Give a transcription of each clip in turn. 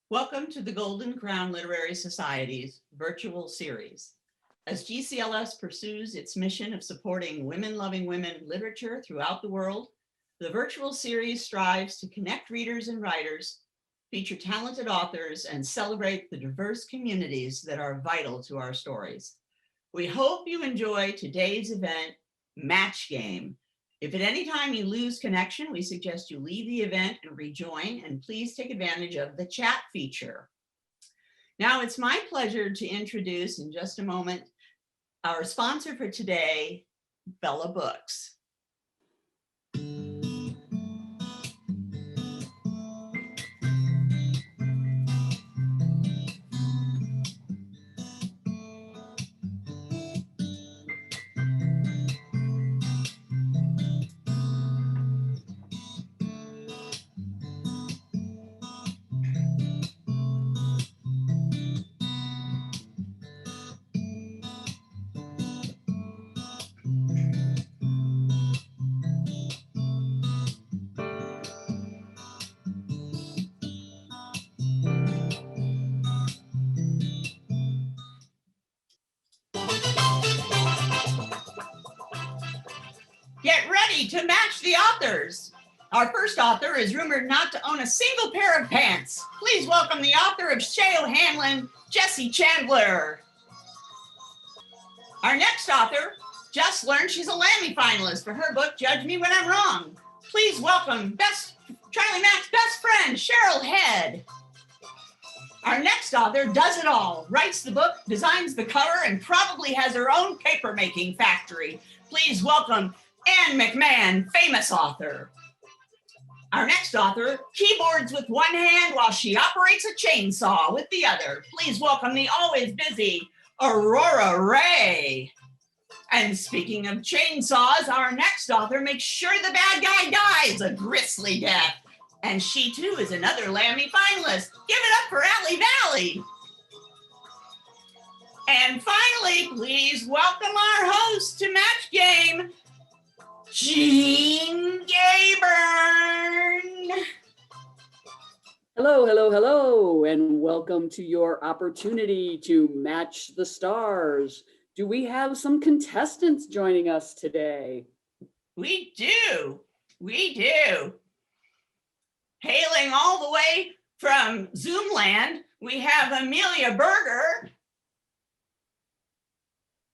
Welcome to the Golden Crown Literary Society's virtual series. As GCLS pursues its mission of supporting women-loving women literature throughout the world, the virtual series strives to connect readers and writers, feature talented authors, and celebrate the diverse communities that are vital to our stories. We hope you enjoy today's event, Match Game. If at any time you lose connection, we suggest you leave the event and rejoin, and please take advantage of the chat feature. Now it's my pleasure to introduce in just a moment our sponsor for today, Bella Books. Get ready to match the authors. Our first author is rumored not to own a single pair of pants. Please welcome the author of Cheryl Head, Jesse Chandler. Our next author just learned she's a Lammy finalist for her book, Judge Me When I'm Wrong. Please welcome Charlie Mack's best friend, Cheryl Head. Our next author does it all, writes the book, designs the cover, and probably has her own paper-making factory. Please welcome McMan, famous author. Our next author keyboards with one hand while she operates a chainsaw with the other. Please welcome the always busy Aurora Rey. And speaking of chainsaws, our next author makes sure the bad guy dies a grisly death. And she too is another Lammy finalist. Give it up for Ali Vali. And finally, please welcome our host to Match Game, Jean Gayburn. Hello, hello, hello, and welcome to your opportunity to match the stars. Do we have some contestants joining us today? We do. Hailing all the way from Zoomland, we have Amelia Berger.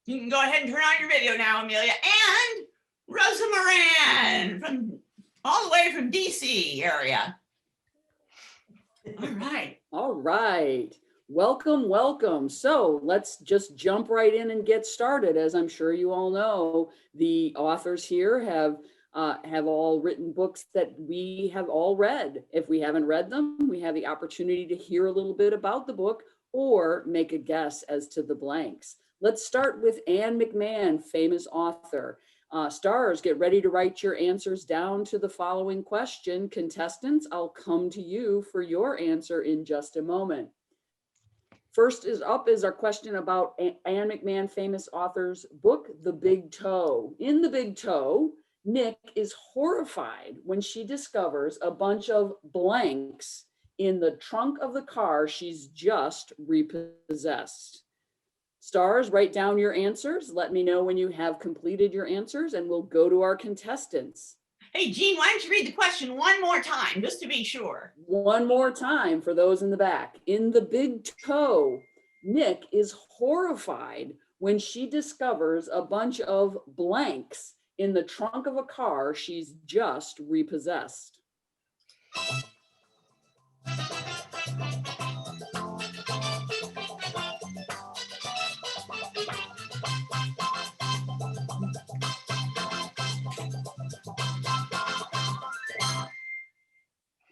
You can go ahead and turn on your video now, Amelia. And Rosa Moran, from all the way from DC area. All right. Welcome. So let's just jump right in and get started. As I'm sure you all know, the authors here have all written books that we have all read. If we haven't read them, we have the opportunity to hear a little bit about the book or make a guess as to the blanks. Let's start with McMan, famous author. Stars, get ready to write your answers down to the following question. Contestants, I'll come to you for your answer in just a moment. First is our question about McMan, famous author's book, The Big Toe. In The Big Toe, Nick is horrified when she discovers a bunch of blanks in the trunk of the car she's just repossessed. Stars, write down your answers. Let me know when you have completed your answers and we'll go to our contestants. Hey, Jean, why don't you read the question one more time, just to be sure? One more time for those in the back. In The Big Toe, Nick is horrified when she discovers a bunch of blanks in the trunk of a car she's just repossessed.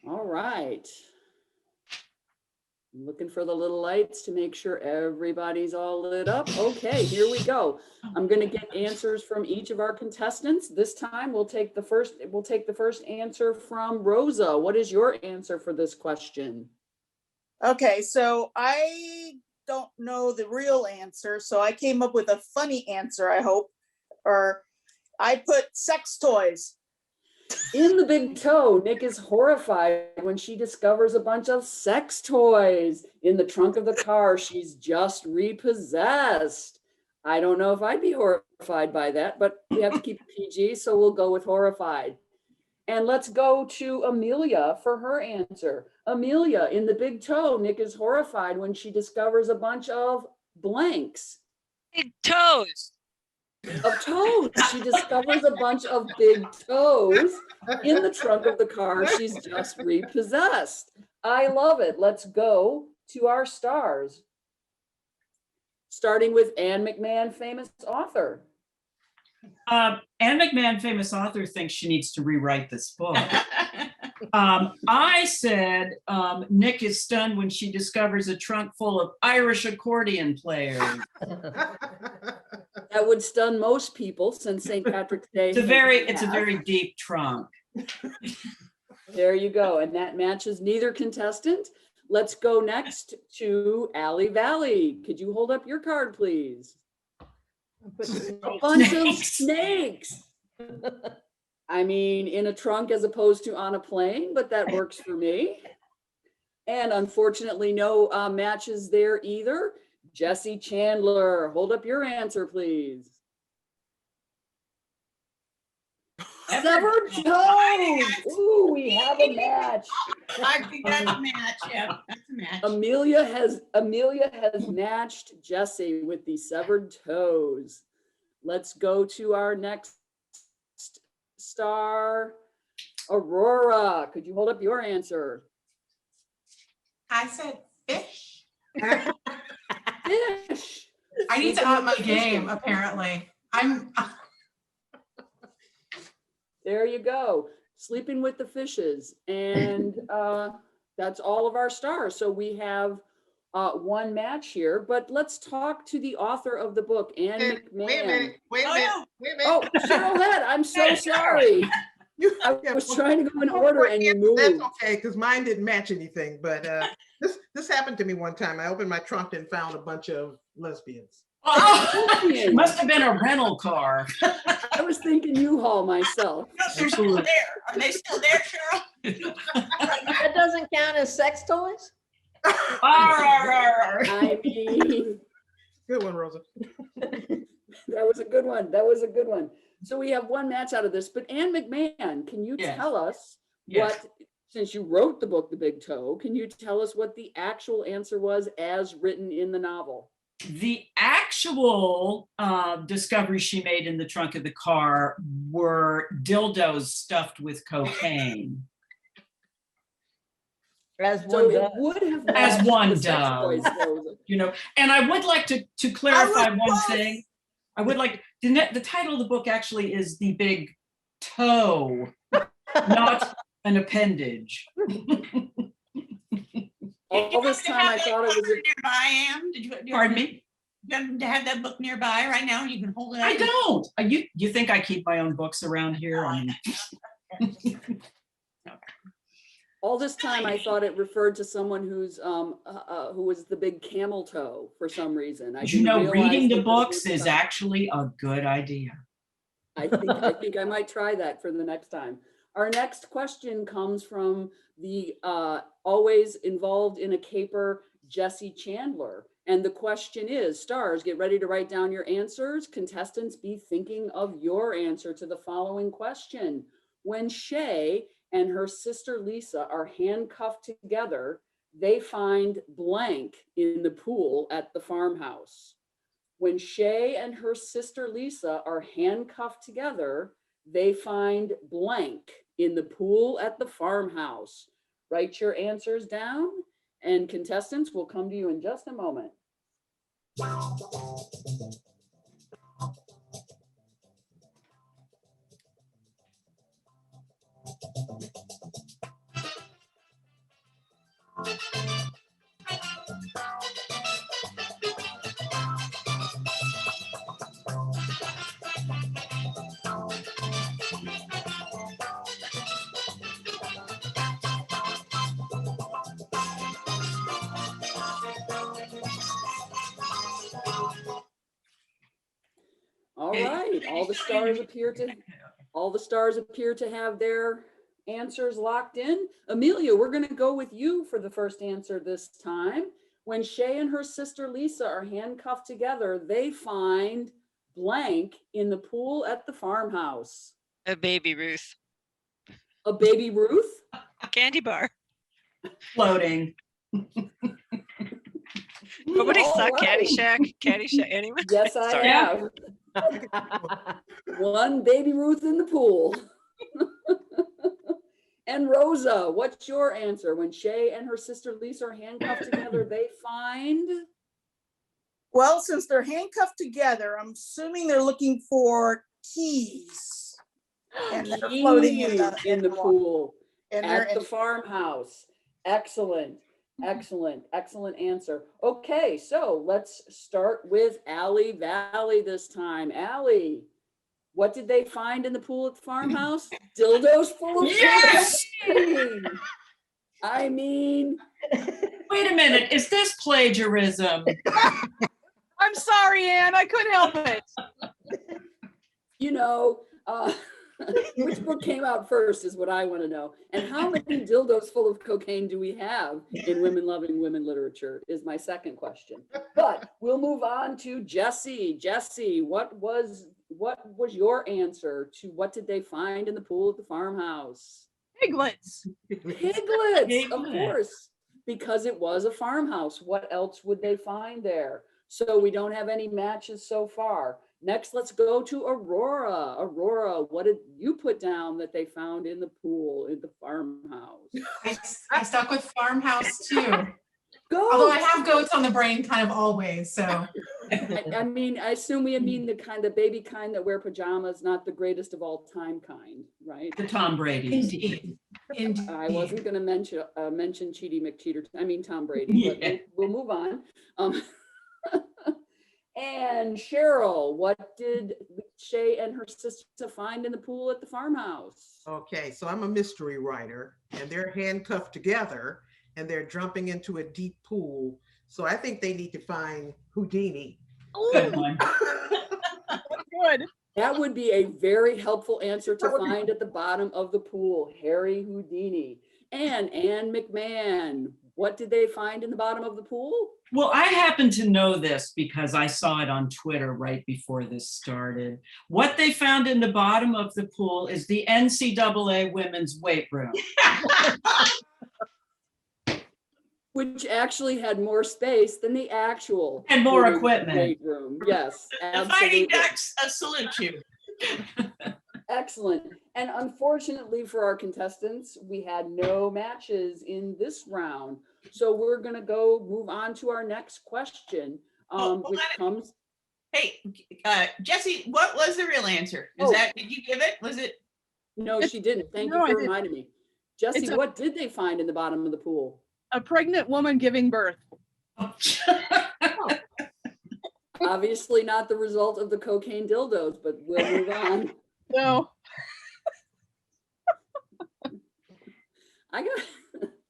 All right. I'm looking for the little lights to make sure everybody's all lit up. Okay, here we go. I'm going to get answers from each of our contestants. This time we'll take the first answer from Rosa. What is your answer for this question? Okay, so I don't know the real answer, so I came up with a funny answer, I hope. Or I put sex toys. In the Big Toe, Nick is horrified when she discovers a bunch of sex toys in the trunk of the car she's just repossessed. I don't know if I'd be horrified by that, but we have to keep it PG, so we'll go with horrified. And let's go to Amelia for her answer. Amelia, in the Big Toe, Nick is horrified when she discovers a bunch of blanks. Big toes. Of toes. She discovers a bunch of big toes in the trunk of the car she's just repossessed. I love it. Let's go to our stars. Starting with Anne McMan, famous author. Anne McMan, famous author, thinks she needs to rewrite this book. I said Nick is stunned when she discovers a trunk full of Irish accordion players. That would stun most people since St. Patrick's Day. It's a very deep trunk. There you go. And that matches neither contestant. Let's go next to Ali Vali. Could you hold up your card, please? A bunch of snakes. I mean, in a trunk as opposed to on a plane, but that works for me. And unfortunately, no matches there either. Jesse Chandler, hold up your answer, please. Severed toes. Ooh, we have a match. I think that's a match. Yeah, that's a match. Amelia has matched Jesse with the severed toes. Let's go to our next star, Aurora. Could you hold up your answer? I said fish. Fish. I need to up my game, apparently. There you go. Sleeping with the fishes. And that's all of our stars. So we have one match here, but let's talk to the author of the book, Anne McMan. Wait a minute. Oh, Cheryl Head, I'm so sorry. I was trying to go in order and you moved. That's okay, because mine didn't match anything, but this happened to me one time. I opened my trunk and found a bunch of lesbians. Oh, must have been a rental car. I was thinking U-Haul myself. They're still there. Are they still there, Cheryl? That doesn't count as sex toys? I mean, Good one, Rosa. that was a good one. That was a good one. So we have one match out of this, but Anne McMahon, can you Yes. tell us Yes. what, since you wrote the book, The Big Toe, can you tell us what the actual answer was as written in the novel? The actual discoveries she made in the trunk of the car were dildos stuffed with cocaine. As So one it does. would have As matched one the sex does. toys, Rosa. You know, and I would like to clarify one thing. I would like, the title of the book actually is The Big Toe, not an appendage. All this time I thought it was a Nearby, Anne? Did you? Pardon me? You happen to have that book nearby right now? You can hold it. I out? don't. You think I keep my own books around here? I mean, All this time, I thought it referred to someone who's who was the big camel toe for some reason. I you didn't know, realize reading that the this books was is actually a good idea. I think I might try that for the next time. Our next question comes from the always involved in a caper, Jesse Chandler. And the question is, stars, get ready to write down your answers. Contestants, be thinking of your answer to the following question. When Shay and her sister Lisa are handcuffed together, they find blank in the pool at the farmhouse. When Shay and her sister Lisa are handcuffed together, they find blank in the pool at the farmhouse. Write your answers down, and contestants will come to you in just a moment. All right, all the stars appear to All the stars appear to have their answers locked in. Amelia, we're going to go with you for the first answer this time. When Shay and her sister Lisa are handcuffed together, they find blank in the pool at the farmhouse. A baby Ruth. A baby Ruth? A candy bar. Floating. Nobody All saw right. Caddyshack. Caddyshack. Anyone? Yes, I Sorry. have. One baby Ruth in the pool. And Rosa, what's your answer? When Shay and her sister Lisa are handcuffed together, they find? Well, since they're handcuffed together, I'm assuming they're looking for keys. And they're floating in the, Keys in the water. pool And they're at the in, farmhouse. Excellent, excellent, excellent answer. Okay, so let's start with Ali Vali this time. Ali, what did they find in the pool at the farmhouse? Dildos full of Yes! cocaine. I mean, Wait a minute, is this plagiarism? I'm sorry, Anne, I couldn't help it. you know, which book came out first is what I want to know. And how many dildos full of cocaine do we have in women loving women literature is my second question. But we'll move on to Jesse. Jesse, what was your answer to what did they find in the pool at the farmhouse? Piglets. Piglets, of course, because it was a farmhouse. What else would they find there? So we don't have any matches so far. Next, let's go to Aurora. Aurora, what did you put down that they found in the pool in the farmhouse? I stuck with farmhouse too. Goats. Although I have goats on the brain kind of always, so. I mean, I assume we mean the kind of baby kind that wear pajamas, not the greatest of all time kind, right? The Tom Brady's. Indeed. Indeed. I wasn't going to mention Cheaty McCheater. I mean Tom Brady, but Yeah. we'll move on. And Cheryl, what did Shay and her sister find in the pool at the farmhouse? Okay, so I'm a mystery writer and they're handcuffed together and they're jumping into a deep pool. So I think they need to find Houdini. Good one. Good. That would be a very helpful answer to find at the bottom of the pool, Harry Houdini. And Anne McMan, what did they find in the bottom of the pool? Well, I happen to know this because I saw it on Twitter right before this started. What they found in the bottom of the pool is the NCAA women's weight room. Which actually had more space than the actual. And more women's equipment. weight room. Yes, The absolutely. Fighting Ducks salute you. Excellent. And unfortunately for our contestants, we had no matches in this round. So we're going to go move on to our next question, hold which on. comes. Hey, Jesse, what was the real answer? Oh. Did you give it? Was it? No, she didn't. Thank No, you I for didn't. reminding me. Jesse, It's a- what did they find in the bottom of the pool? A pregnant woman giving birth. Obviously not the result of the cocaine dildos, but we'll move on. No.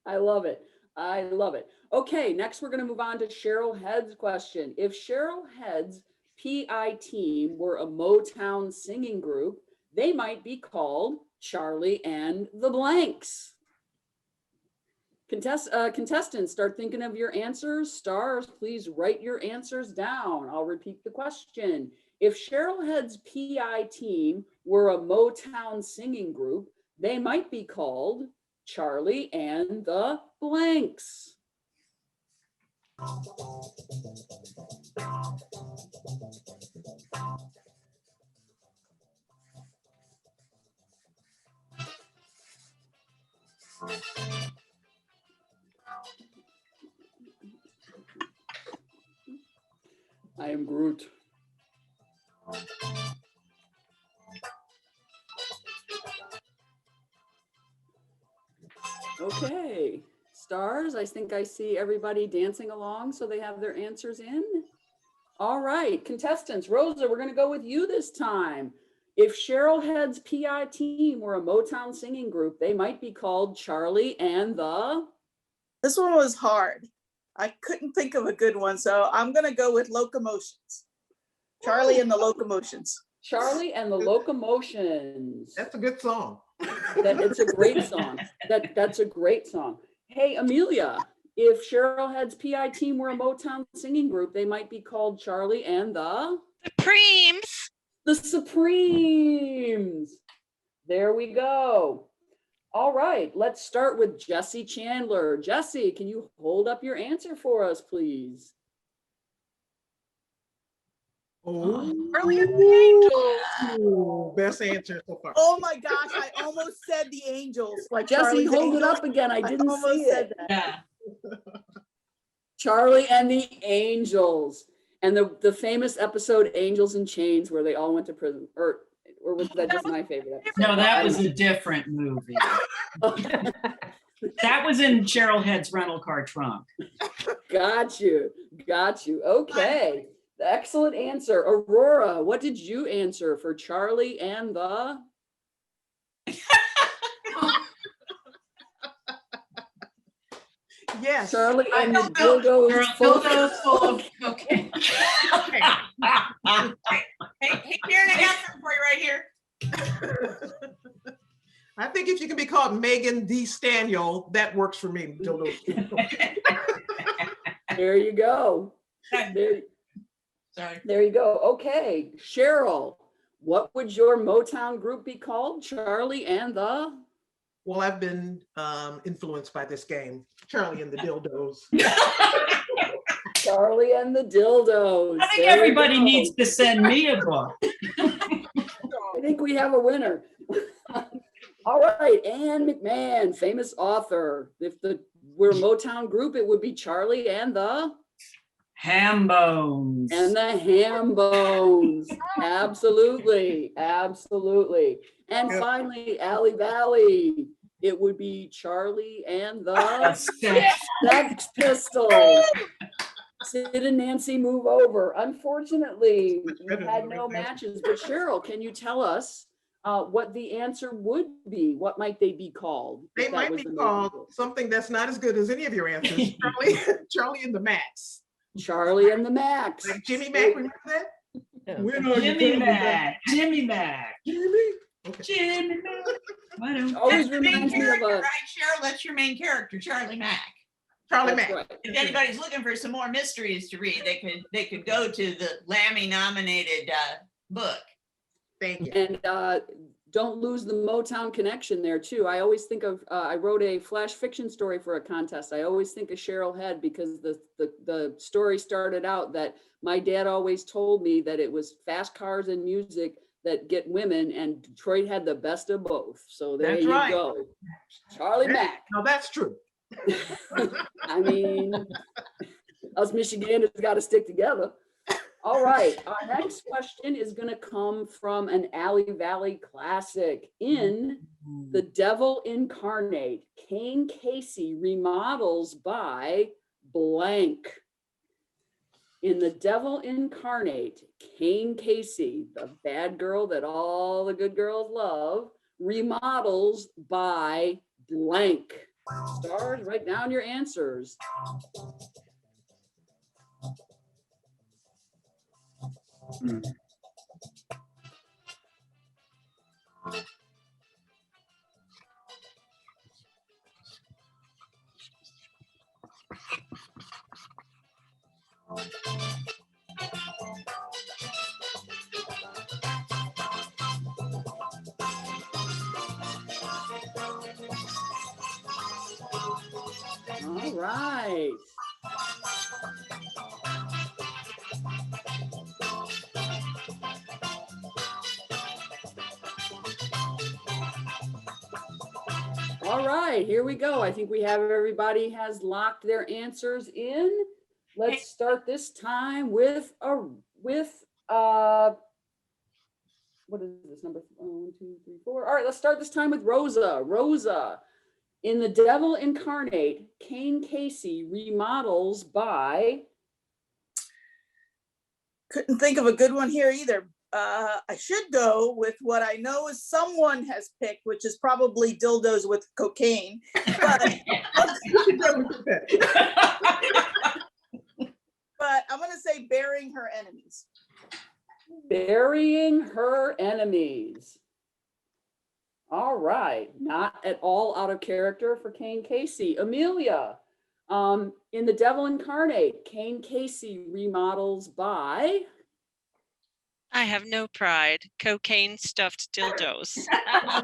I love it. I love it. Okay, next we're going to move on to Cheryl Head's question. If Cheryl Head's PI team were a Motown singing group, they might be called Charlie and the Blanks. Contestants, start thinking of your answers. Stars, please write your answers down. I'll repeat the question. If Cheryl Head's PI team were a Motown singing group, they might be called Charlie and the Blanks. I am Groot. Okay, stars, I think I see everybody dancing along, so they have their answers in. All right, contestants, Rosa, we're gonna go with you this time. If Cheryl Head's PI team were a Motown singing group, they might be called Charlie and the... this one was hard. I couldn't think of a good one, so I'm gonna go with Locomotions. Charlie and the Locomotions. Charlie and the Locomotions. That's a good song. It's a great song. That's a great song. Hey, Amelia, if Cheryl Head's PI team were a Motown singing group, they might be called Charlie and The the Supremes. There we go. All right, let's start with Jesse Chandler. Jesse, can you hold up your answer for us, please? Oh, best answer so far. Oh my gosh, I almost said the Angels. Like Jesse, Charlie's hold it Angels. up again. I didn't almost see said it. that. Yeah. Charlie and the Angels. And the famous episode Angels in Chains where they all went to prison. Or was that just my favorite episode? No, that was a different movie. That was in Cheryl Head's rental car trunk. Got you. Okay. Excellent answer. Aurora, what did you answer for Charlie and the? Yes. Charlie and the dildos. Dildos full of cocaine. Hey, Karen, I got something for you right here. I think if you can be called Megan D. Staniel, that works for me. There you go. There you go. Okay, Cheryl, what would your Motown group be called? Charlie and the? Well, I've been influenced by this game, Charlie and the Dildos. Charlie and the Dildos. I think There we everybody go. needs to send me a book. I think we have a winner. All right, Anne McMan, famous author. If we're a Motown group, it would be Charlie and the? Ham bones. And the Ham Bones. Absolutely. And finally, Ali Vali. It would be Charlie and the Sex Pistols. Sid and Nancy move over. Unfortunately, we had no matches. But Cheryl, can you tell us what the answer would be? What might they be called? They if that might was be the called movie? something that's not as good as any of your answers. Charlie and the Max. Charlie and the Max. Like Jimmy Mac, remember that? When are you Jimmy coming back? Mac. Jimmy Mac. Jimmy? Okay. Jimmy Mac. Why don't- Always That's your main reminds me of character, a. right, Cheryl? That's your main character, Charlie Mack. Charlie That's Mac. right. If anybody's looking for some more mysteries to read, they could go to the Lammy nominated book. Thank you. And don't lose the Motown connection there too. I always think of, I wrote a flash fiction story for a contest. I always think of Cheryl Head because the story started out that my dad always told me that it was fast cars and music that get women, and Detroit had the best of both. So there That's you right. go. Charlie Mack. No, that's true. I mean, us Michiganders got to stick together. All right, our next question is going to come from an Ali Vali classic. In The Devil Incarnate, Kane Casey remodels by blank. In The Devil Incarnate, Kane Casey, the bad girl that all the good girls love, remodels by blank. Stars, write down your answers. All right. All right, here we go. I think we have everybody has locked their answers in. Let's start this time with what is this number? 1, 2, 3, 4. All right, let's start this time with Rosa. Rosa, in The Devil Incarnate, Kane Casey remodels by. Couldn't think of a good one here either. I should go with what I know is someone has picked, which is probably dildos with cocaine. But, but I'm going to say burying her enemies. Burying her enemies. All right, not at all out of character for Kane Casey. Amelia, in The Devil Incarnate, Kane Casey remodels by. I have no pride. Cocaine stuffed dildos.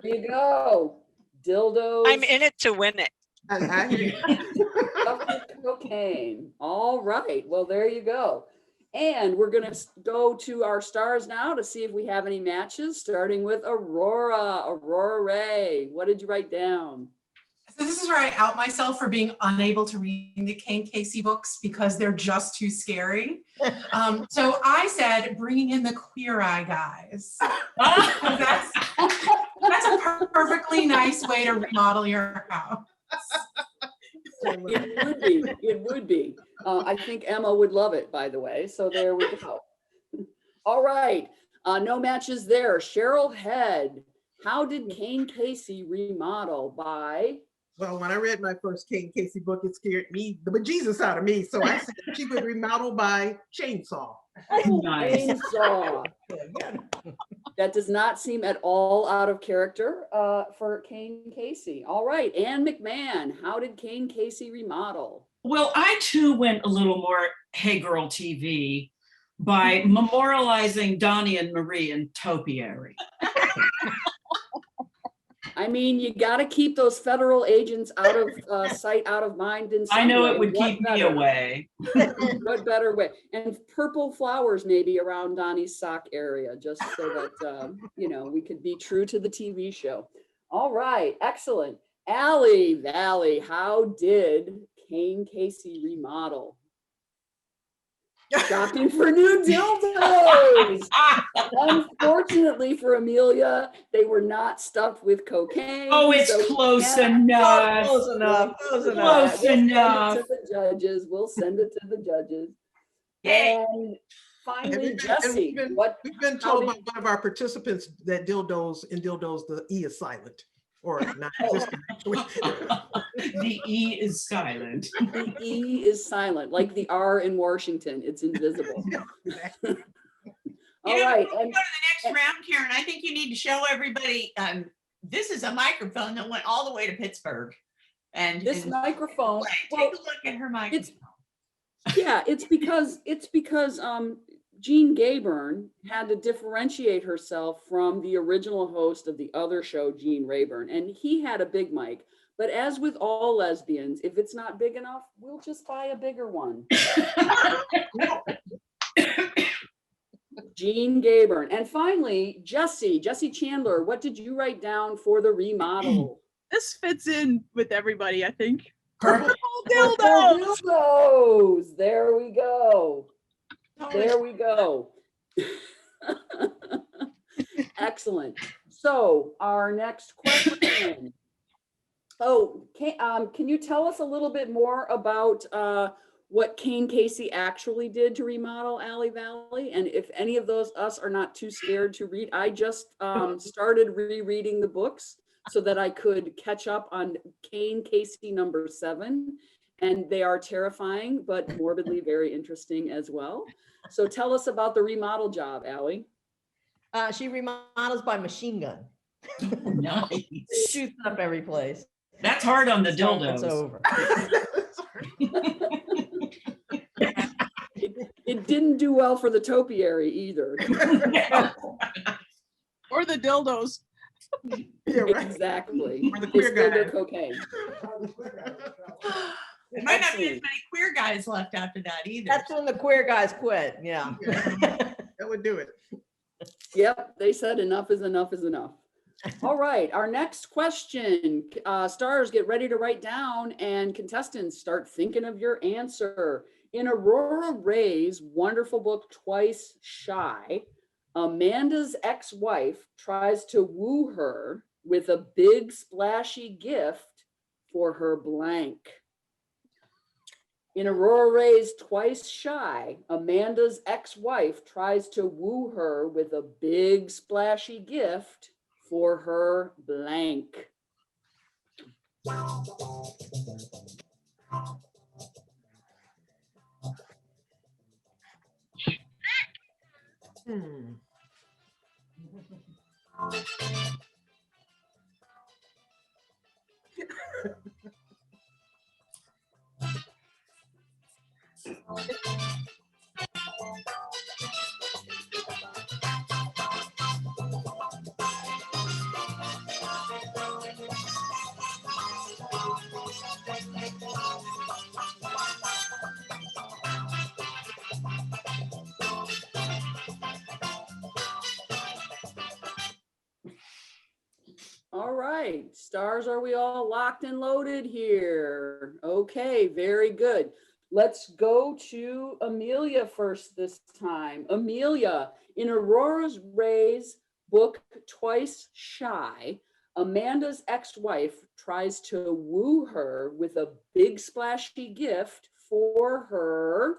There you go. Dildos. I'm in it to win it. I hear you. stuffed with cocaine. All right, well, there you go. And we're going to go to our stars now to see if we have any matches, starting with Aurora Rey. What did you write down? So this is where I out myself for being unable to read the Kane Casey books because they're just too scary. So I said, bringing in the Queer Eye guys. that's a perfectly nice way to remodel your house. It would be. I think Emma would love it, by the way. So there we go. All right. No matches there. Cheryl Head. How did Kane Casey remodel by? Well, when I read my first Kane Casey book, it scared me, the bejesus out of me. So I said she would remodel by chainsaw. Nice. Chainsaw. That does not seem at all out of character for Kane Casey. All right, Anne McMan, how did Kane Casey remodel? Well, I too went a little more Hey Girl TV by memorializing Donnie and Marie in Topiary. I mean, you got to keep those federal agents out of sight, out of mind. In some I know way. it would What keep me better? away. What better way? And purple flowers maybe around Donnie's sock area, just so that, we could be true to the TV show. All right, excellent. Ali Vali, how did Kane Casey remodel? Shopping for new dildos. Unfortunately for Amelia, they were not stuffed with cocaine. Oh, it's so close enough. Close enough, close Close enough. enough. We'll send it to the judges. Yay. And And finally, we've Jesse, we've been how told by did- one of our participants that dildos, the E is silent or not existent, actually. The E is silent. the E is silent, like the R in Washington. It's invisible. All right. Before we And go to the next round, Karen, I think you need to show everybody, this is a microphone that went all the way to Pittsburgh. And this microphone, take a look at her microphone. it's because Jean Gayburn had to differentiate herself from the original host of the other show, Jean Rayburn, and he had a big mic. But as with all lesbians, if it's not big enough, we'll just buy a bigger one. Jean Gayburn. And finally, Jesse Chandler, what did you write down for the remodel? This fits in with everybody, I think. Purple Dildos. Dildos. There we go. There we go. Excellent. So our next question. Can you tell us a little bit more about what Kane Casey actually did to remodel Ali Vali? And if any of us are not too scared to read, I just started rereading the books so that I could catch up on Kane Casey number 7. And they are terrifying, but morbidly very interesting as well. So tell us about the remodel job, Ali. She remodels by machine gun. Nice. Shoots up every place. That's hard on the It's dildos. over. It didn't do well for the topiary either. Or the dildos. Yeah, right. Exactly. Or the They queer still do guy. cocaine. There might not be as Excellent. many queer guys left after that either. That's when the queer guys quit, yeah. That would do it. Yep, they said enough is enough is enough. All right, our next question. Stars, get ready to write down, and contestants, start thinking of your answer. In Aurora Rey's wonderful book, Twice Shy, Amanda's ex-wife tries to woo her with a big splashy gift for her blank. In Aurora Rey's Twice Shy, Amanda's ex-wife tries to woo her with a big splashy gift for her blank. All right, stars, are we all locked and loaded here? Okay, very good. Let's go to Amelia first this time. Amelia, in Aurora Rey's book, Twice Shy, Amanda's ex-wife tries to woo her with a big splashy gift for her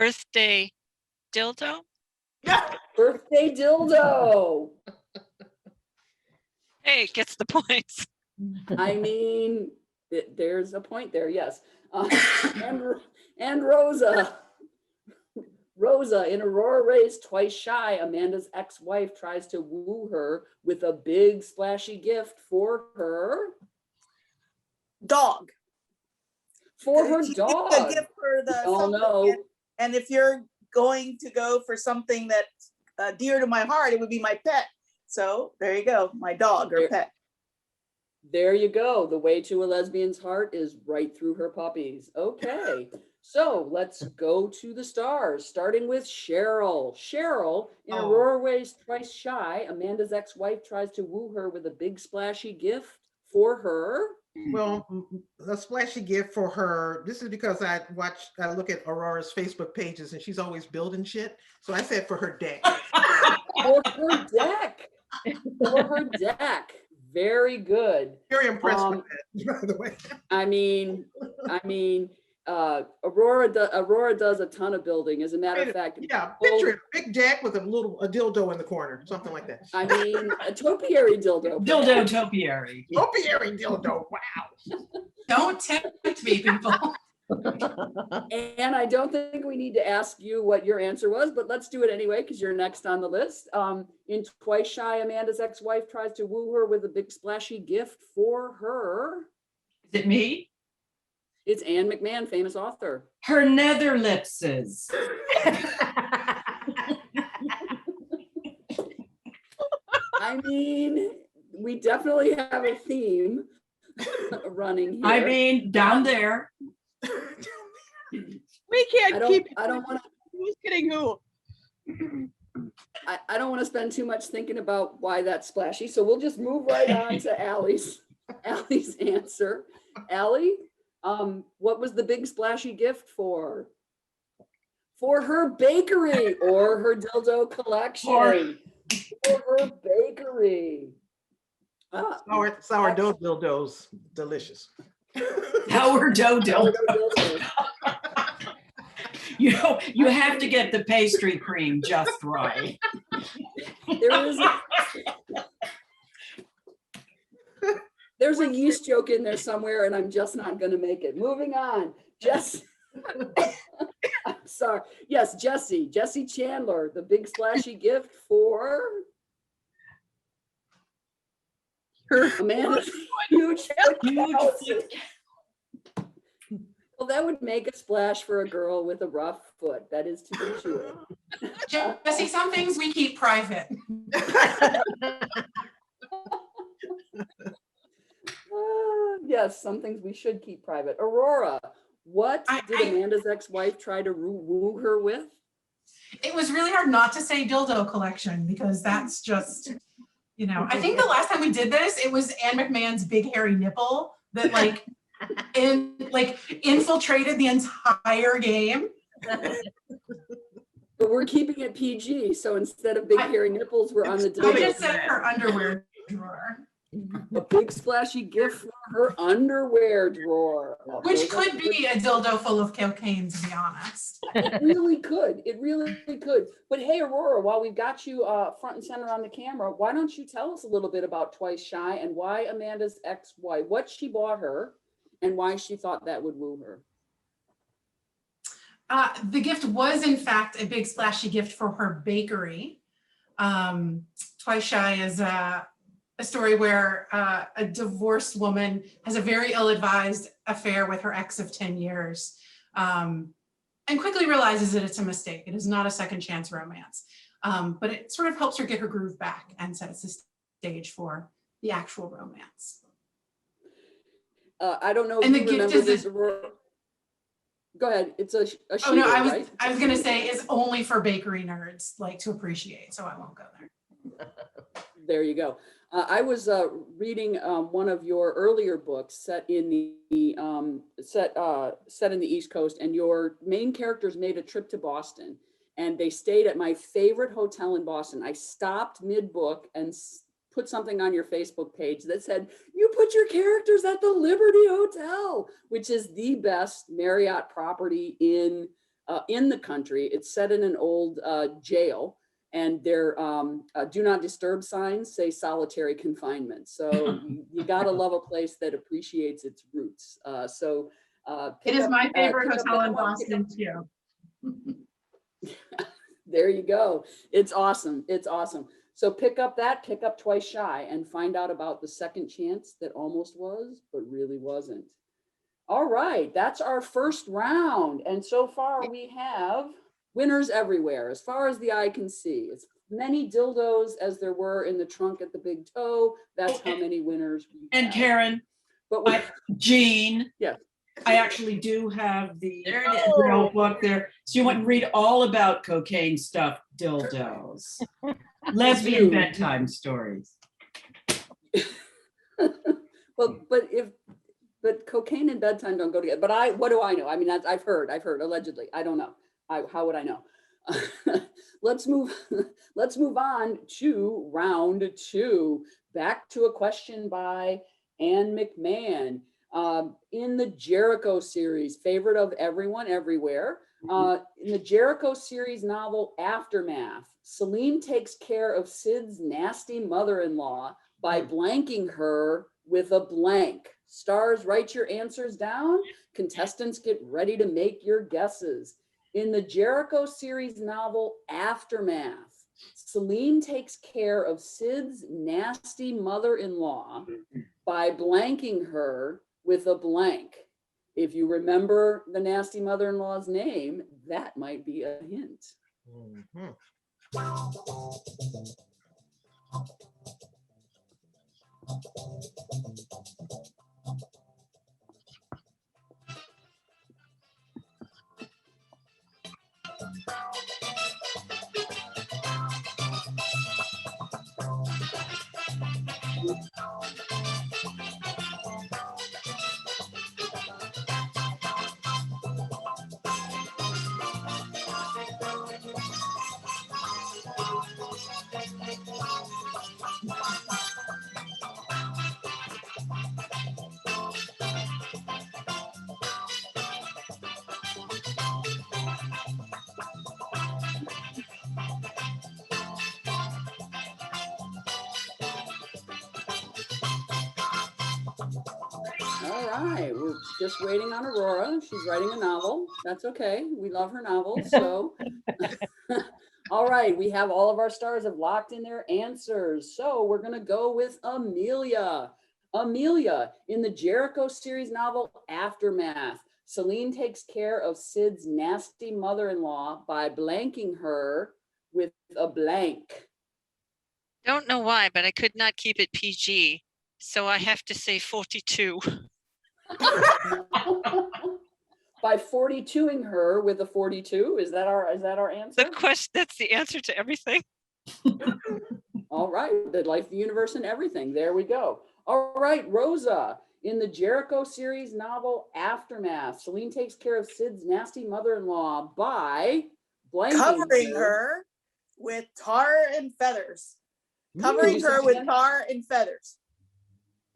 Birthday dildo? birthday dildo. Hey, it gets the points. I mean, there's a point there, yes. And Rosa. Rosa, in Aurora Rey's Twice Shy, Amanda's ex-wife tries to woo her with a big splashy gift for her Dog. For her She needs dog. to give her the We all something, know. and if you're going to go for something that's dear to my heart, it would be my pet. So there you go, my dog or There- pet. There you go. The way to a lesbian's heart is right through her puppies. Okay, so let's go to the stars, starting with Cheryl. Cheryl, in Oh. Aurora Rey's Twice Shy, Amanda's ex-wife tries to woo her with a big splashy gift for her. Well, a splashy gift for her. This is because I look at Aurora's Facebook pages and she's always building shit. So I said for her deck. For her deck. For her deck. Very good. Very impressed with that, by the way. I mean, Aurora does a ton of building. As a matter of fact, Yeah, picture it, a big deck with a dildo in the corner, something like that. I mean, a topiary dildo. Dildo topiary. Topiary dildo, wow. Don't tempt me, people. And I don't think we need to ask you what your answer was, but let's do it anyway, because you're next on the list. In Twice Shy, Amanda's ex-wife tries to woo her with a big splashy gift for her. Is it me? It's Anne McMan, famous author. Her nether lipses. I mean, we definitely have a theme running here. I mean, down there. We can't keep. I don't want to. Who's kidding who? I don't want to spend too much thinking about why that's splashy, so we'll just move right on to Allie's answer. Allie, what was the big splashy gift for? For her bakery or her dildo collection? For her bakery. Sourdough dildos, delicious. Sourdough dildo. You know, you have to get the pastry cream just right. There's a yeast joke in there somewhere, and I'm just not going to make it. Moving on. I'm sorry. Yes, Jesse Chandler, the big splashy gift for her Amanda's huge foot. Well, that would make a splash for a girl with a rough foot. That is to be sure. Jesse, some things we keep private. Yes, some things we should keep private. Aurora, what did Amanda's ex-wife try to woo her with? It was really hard not to say dildo collection because that's just, you know, I think the last time we did this, it was Anne McMahon's big hairy nipple that infiltrated the entire game. But we're keeping it PG, so instead of big hairy nipples, we're on the I dildo. just said her underwear drawer. A big splashy gift for her underwear drawer. Which could be a dildo full of cocaine, to be honest. It really could. It really could. But hey, Aurora, while we've got you front and center on the camera, why don't you tell us a little bit about Twice Shy and why Amanda's ex-wife, what she bought her and why she thought that would woo her? The gift was, in fact, a big splashy gift for her bakery. Twice Shy is a story where a divorced woman has a very ill-advised affair with her ex of 10 years and quickly realizes that it's a mistake. It is not a second chance romance. But it sort of helps her get her groove back and sets the stage for the actual romance. I don't know if And you the gift remember is this. that- Go ahead. It's a Oh no, shooter, right? I was gonna say it's only for bakery nerds like to appreciate, so I won't go there. There you go. I was reading one of your earlier books set in the set in the East Coast, and your main characters made a trip to Boston, and they stayed at my favorite hotel in Boston. I stopped mid-book and put something on your Facebook page that said, "You put your characters at the Liberty Hotel," which is the best Marriott property in the country. It's set in an old jail. And their do not disturb signs say solitary confinement. So you gotta love a place that appreciates its roots. It is my favorite hotel in Boston too. There you go. It's awesome. It's awesome. So pick up Twice Shy and find out about the second chance that almost was, but really wasn't. All right, that's our first round. And so far we have winners everywhere, as far as the eye can see. As many dildos as there were in the trunk at the big toe. That's how many winners we And have. Karen, But Jean. Yes. I actually do have the There it is. real book there. So you want to read all about cocaine stuffed dildos. Lesbian bedtime stories. Well, but cocaine and bedtime don't go together. But what do I know? I mean, I've heard allegedly. I don't know. How would I know? Let's move on to round two. Back to a question by Anne McMan. In the Jericho series, favorite of everyone everywhere. In the Jericho series novel Aftermath, Celine takes care of Sid's nasty mother-in-law by blanking her with a blank. Stars, write your answers down. Contestants, get ready to make your guesses. In the Jericho series novel Aftermath, Celine takes care of Sid's nasty mother-in-law by blanking her with a blank. If you remember the nasty mother-in-law's name, that might be a hint. Mhm. All right, we're just waiting on Aurora. She's writing a novel. That's okay. We love her novels. So, all right, we have all of our stars have locked in their answers. So we're gonna go with Amelia. Amelia, in the Jericho series novel Aftermath, Celine takes care of Sid's nasty mother-in-law by blanking her with a blank. Don't know why, but I could not keep it PG. So I have to say 42. By 42ing her with a 42. Is that our answer? That's the answer to everything. All right, the life, the universe, and everything. There we go. All right, Rosa, in the Jericho series novel Aftermath, Celine takes care of Sid's nasty mother-in-law by blanking Covering her with tar and feathers. Can Covering you say her it with again? tar and feathers.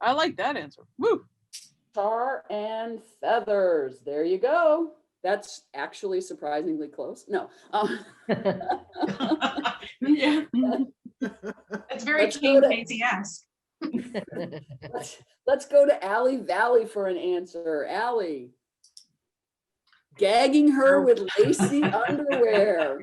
I like that answer. Woo. Tar and feathers. There you go. That's actually surprisingly close. No. Yeah. It's very Let's King go to- Casey-esque. Let's go to Ali Vali for an answer. Ali. Gagging her with lacy underwear.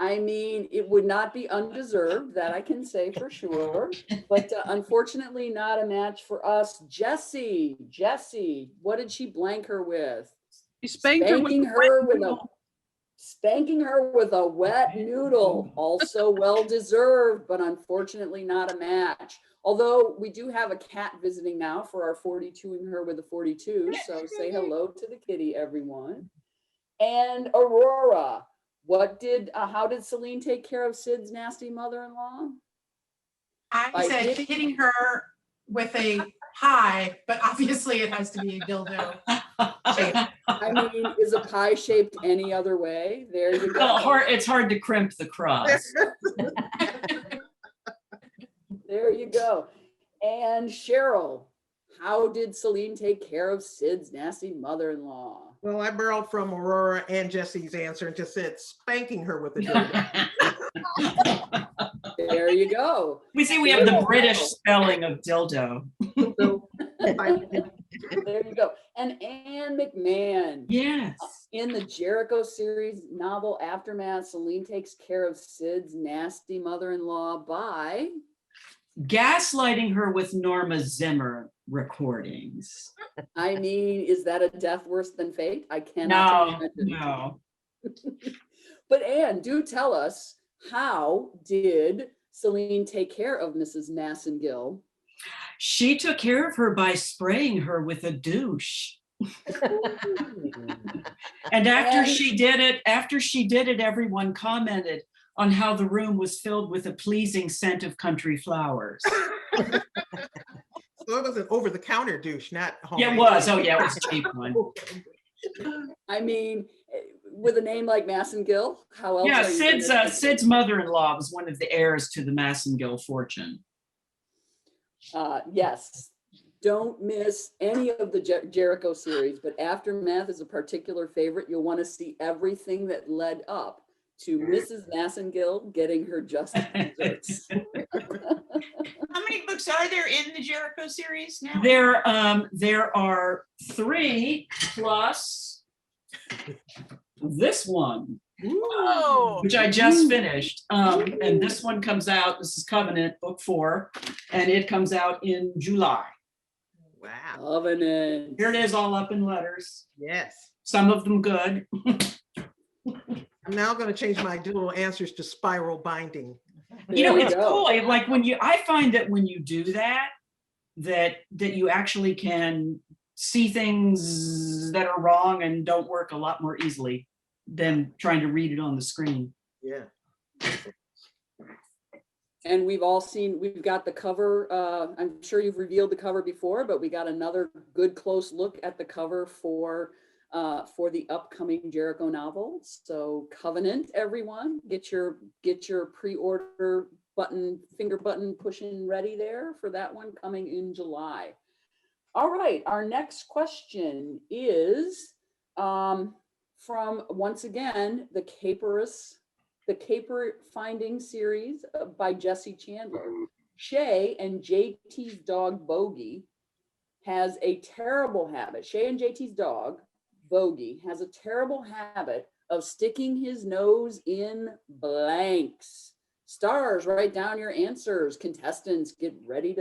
I mean, it would not be undeserved, that I can say for sure, but unfortunately not a match for us. Jesse, what did she blank her with? You spanked her with Spanking her with a wet noodle, also well deserved, but unfortunately not a match. Although we do have a cat visiting now for our 42ing her with a 42, so say hello to the kitty, everyone. And Aurora, how did Celine take care of Sid's nasty mother-in-law? I said hitting her with a pie, but obviously it has to be a dildo shape. I mean, is a pie shaped any other way? There you go. Well, it's hard to crimp the crust. There you go. And Cheryl, how did Celine take care of Sid's nasty mother-in-law? Well, I borrowed from Aurora and Jesse's answer and just said spanking her with a dildo. There you go. We see we have the British spelling of dildo. There you go. And Anne McMan. Yes. In the Jericho series novel Aftermath, Celine takes care of Sid's nasty mother-in-law by gaslighting her with Norma Zimmer recordings. I mean, is that a death worse than fate? I cannot imagine. No. But Anne, do tell us, how did Celine take care of Mrs. Massengill? She took care of her by spraying her with a douche. And after she did it, everyone commented on how the room was filled with a pleasing scent of country flowers. So it was an over-the-counter douche, not home. Yeah, it was. Oh, yeah, it was a cheap one. I mean, with a name like Massengill, how else? Yeah, are you Sid's mother-in-law was one of the heirs to the Massengill fortune. Yes. Don't miss any of the Jericho series, but Aftermath is a particular favorite. You'll want to see everything that led up to Mrs. Massengill getting her just desserts. How many books are there in the Jericho series now? There are 3 plus this one, which I just finished. And this one comes out, this is Covenant, book 4, and it comes out in July. Wow. Covenant. Here it is, all up in letters. Yes. Some of them good. I'm now going to change my dual answers to spiral binding. You know, it's cool. Like I find that when you do that you actually can see things that are wrong and don't work a lot more easily than trying to read it on the screen. Yeah. And we've got the cover. I'm sure you've revealed the cover before, but we got another good close look at the cover for the upcoming Jericho novel. So Covenant, everyone, get your pre-order finger button pushing ready there for that one coming in July. All right, our next question is from, once again, the Caper Finding series by Jesse Chandler. Shay and JT's dog Bogey has a terrible habit. Shay and JT's dog Bogey has a terrible habit of sticking his nose in blanks. Stars, write down your answers. Contestants, get ready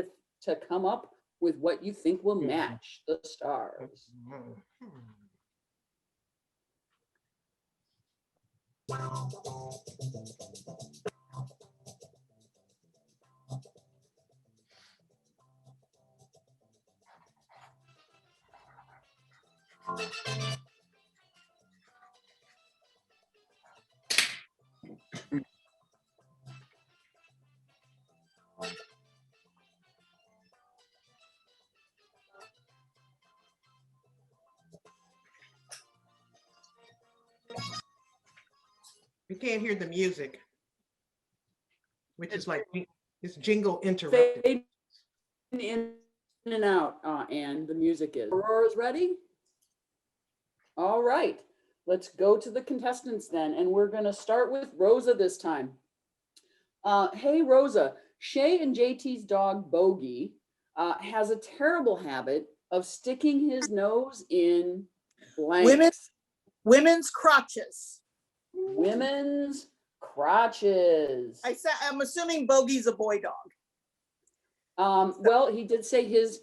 to come up with what you think will match the stars. You can't hear the music, which is like, it's jingle interrupted. Fade in and out, and the music is. Aurora's ready? All right, let's go to the contestants then, and we're gonna start with Rosa this time. Hey, Rosa, Shay and JT's dog Bogey has a terrible habit of sticking his nose in blanks. Women's crotches. Women's crotches. I'm assuming Bogey's a boy dog. Well, he did say his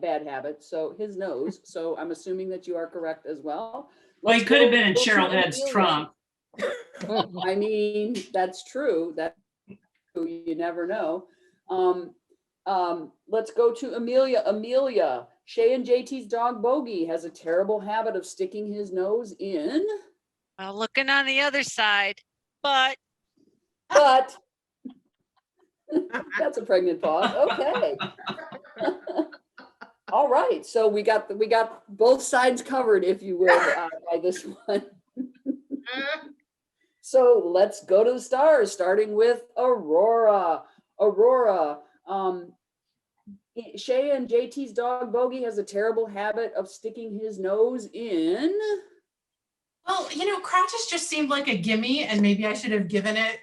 bad habit, so his nose. So I'm assuming that you are correct as well. Well, he Let's could have go been in to Cheryl Head's Amelia. trunk. I mean, that's true. You never know. Let's go to Amelia. Amelia, Shay and JT's dog Bogey has a terrible habit of sticking his nose in. Well, looking on the other side, but But that's a pregnant pause. Okay. All right. So we got both sides covered, if you will, by this one. So let's go to the stars, starting with Aurora. Aurora, Shay and JT's dog Bogey has a terrible habit of sticking his nose in. Well, crotches just seemed like a gimme, and maybe I should have given it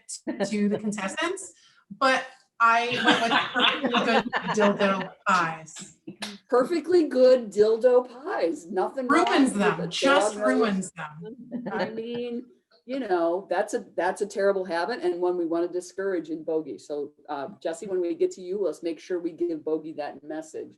to the contestants, but I went with perfectly good dildo pies. Perfectly good dildo pies. Nothing wrong Ruins with them, a just dog nose. ruins them. I mean, that's a terrible habit and one we want to discourage in Bogey. So Jesse, when we get to you, let's make sure we give Bogey that message.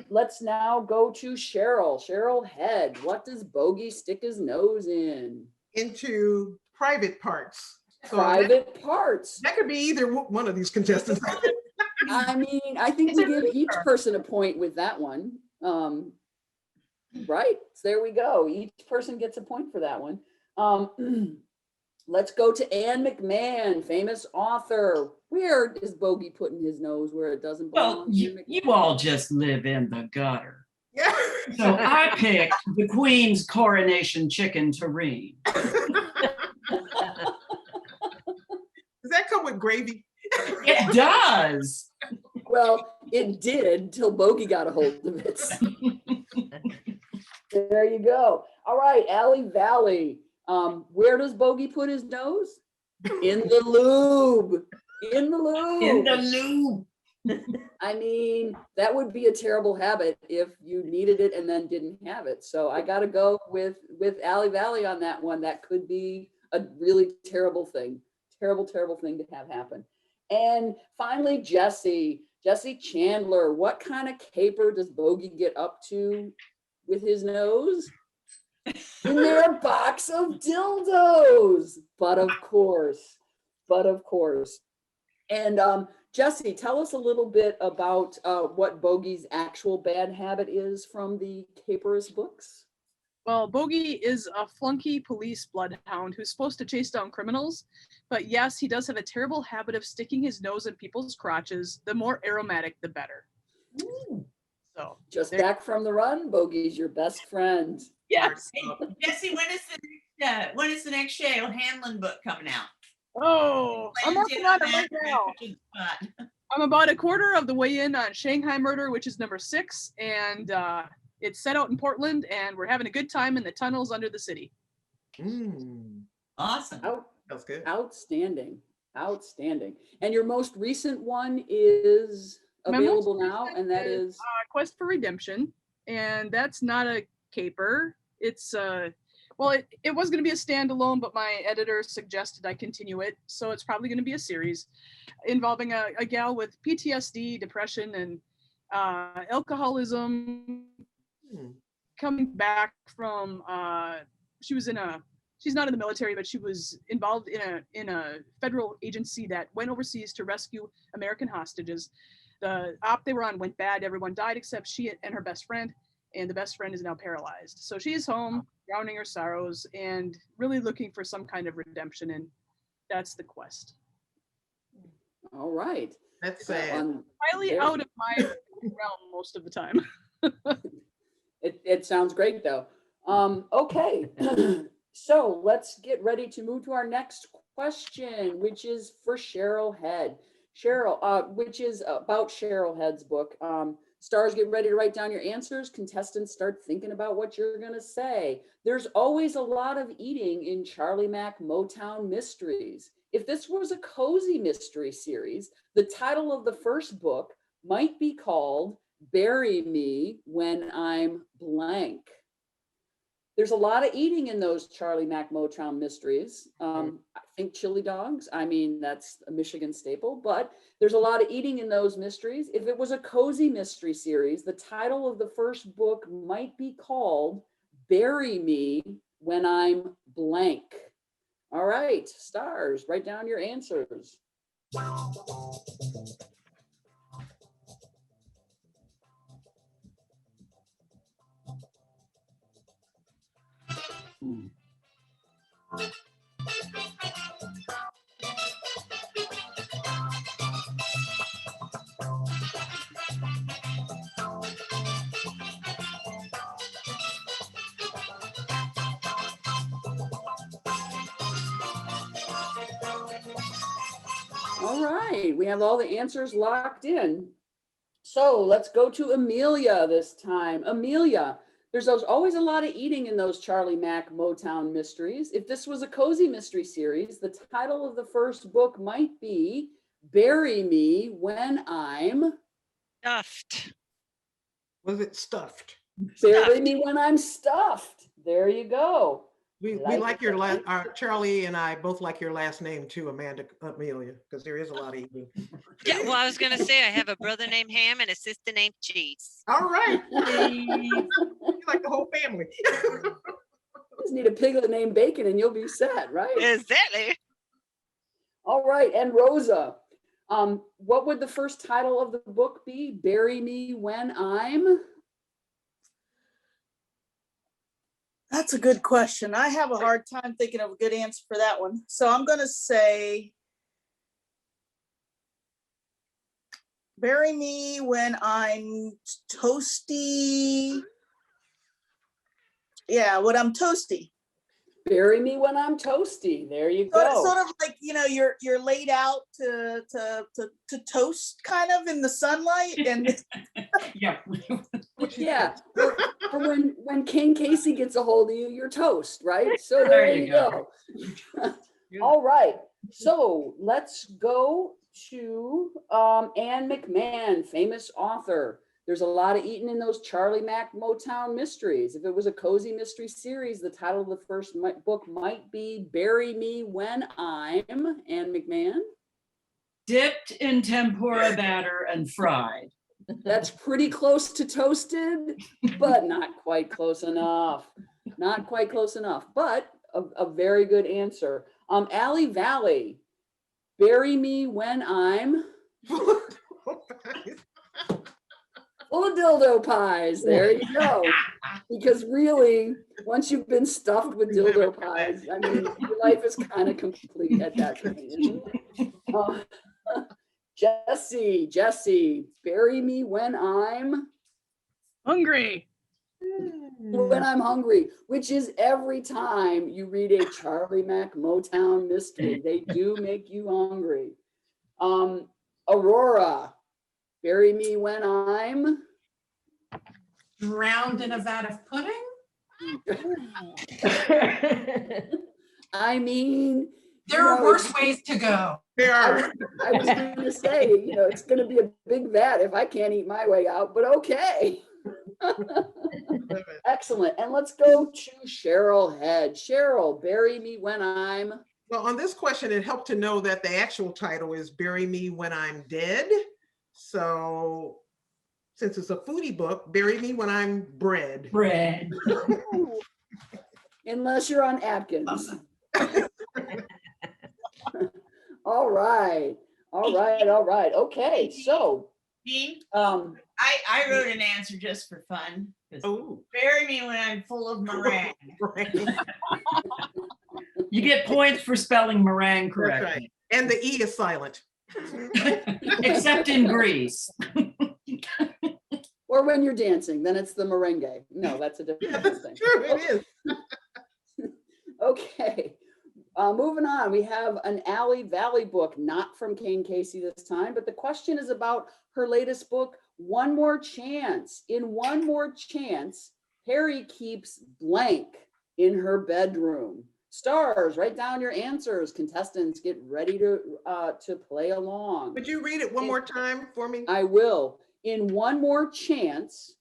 Let's now go to Cheryl. Cheryl Head. What does Bogey stick his nose in? Into private parts. So Private parts. that could be either one of these contestants. I mean, I think we give each person a point with that one. Right, so there we go. Each person gets a point for that one. Let's go to Anne McMan, famous author. Where is Bogey putting his nose where it doesn't belong? Well, you all just live in the gutter. Yeah. So I picked the Queen's Coronation Chicken Terrine. Does that come with gravy? It does. Well, it did till Bogey got a hold of it. There you go. All right, Ali Vali. Where does Bogey put his nose? In the lube. In the lube. In the lube. I mean, that would be a terrible habit if you needed it and then didn't have it. So I got to go with Ali Vali on that one. That could be a really terrible thing. Terrible thing to have happen. And finally, Jesse Chandler. What kind of caper does Bogey get up to with his nose? In their box of dildos. But of course. And Jesse, tell us a little bit about what Bogey's actual bad habit is from the Caperous books. Well, Bogey is a flunky police bloodhound who's supposed to chase down criminals, but yes, he does have a terrible habit of sticking his nose in people's crotches. The more aromatic, the better. Ooh. So Just back from the run, Bogey's your best friend. yes. Jesse, when is the next Cheryl Hanlon book coming out? Oh, I'm working on it right now. now. I'm about a quarter of the way in on Shanghai Murder, which is number 6, and it's set out in Portland, and we're having a good time in the tunnels under the city. Awesome. That's good. Outstanding. And your most recent one is available now, and that is Quest for Redemption, and that's not a caper. It's well, it was going to be a standalone, but my editor suggested I continue it, so it's probably going to be a series involving a gal with PTSD, depression, and alcoholism, coming back from she's not in the military, but she was involved in a federal agency that went overseas to rescue American hostages. The op they were on went bad. Everyone died except she and her best friend, and the best friend is now paralyzed. So she's home, drowning her sorrows and really looking for some kind of redemption, and that's the quest. all right. That's sad. Highly out of my realm most of the time. It sounds great though. Okay. So let's get ready to move to our next question, which is for Cheryl Head. Cheryl, which is about Cheryl Head's book. Stars, get ready to write down your answers. Contestants, start thinking about what you're going to say. There's always a lot of eating in Charlie Mack Motown Mysteries. If this was a cozy mystery series, the title of the first book might be called Bury Me When I'm Blank. There's a lot of eating in those Charlie Mack Motown mysteries. I think chili dogs. I mean, that's a Michigan staple, but there's a lot of eating in those mysteries. If it was a cozy mystery series, the title of the first book might be called Bury Me When I'm Blank. All right, stars, write down your answers. All right, we have all the answers locked in. So let's go to Amelia this time. Amelia, there's always a lot of eating in those Charlie Mack Motown mysteries. If this was a cozy mystery series, the title of the first book might be Bury Me When I'm Stuffed. Was it stuffed? Bury Me When I'm Stuffed. There you go. We like your last, Charlie and I both like your last name too, Amelia, because there is a lot of eating. Yeah, well, I was going to say I have a brother named Ham and a sister named Cheese. All right. You like the whole family. Just need a piglet named Bacon and you'll be set, right? Exactly. All right, and Rosa, what would the first title of the book be? Bury Me When I'm... That's a good question. I have a hard time thinking of a good answer for that one. So I'm going to say, bury me when I'm toasty. Yeah, when I'm toasty. Bury me when I'm toasty. There you Sort go. of like, you know, you're laid out to toast kind of in the sunlight. And Yeah. Yeah, or when King Casey gets a hold of you, you're toast, right? So There there you you go. All right, so let's go to Anne McMan, famous author. There's a lot of eating in those Charlie Mack Motown mysteries. If it was a cozy mystery series, the title of the first book might be Bury Me When I'm Anne McMan. Dipped in tempura batter and fried. That's pretty close to toasted, but not quite close enough. Not quite close enough, but a very good answer. Ali Vali, Bury Me When I'm full of dildo pies. There you go. Because really, once you've been stuffed with dildo pies, I mean, your life is kind of complete at that point, isn't it? Jesse, bury me when I'm Hungry. when I'm hungry, which is every time you read a Charlie Mack Motown mystery, they do make you hungry. Aurora, bury me when I'm Drowned in a vat of pudding? I mean, There are worse ways to go. There are. I was going to say, you know, it's going to be a big vat if I can't eat my way out, but okay. Excellent. And let's go to Cheryl Head. Cheryl, bury me when I'm... Well, on this question, it helped to know that the actual title is Bury Me When I'm Dead. So since it's a foodie book, bury me when I'm bread. Bread. Unless you're on Atkins. All right. Okay, so Dean, um I wrote an answer just for fun. Oh, Bury me when I'm full of meringue. You get points for spelling meringue that's correctly. right. And the E is silent. Except in Greece. or when you're dancing, then it's the merengue. No, that's a different thing. True, it is. Okay. Moving on, we have an Ali Vali book, not from Kane Casey this time, but the question is about her latest book, One More Chance. In One More Chance, Harry keeps blank in her bedroom. Stars, write down your answers. Contestants, get ready to play along. Would you read it one more time for me? I will. In One More Chance,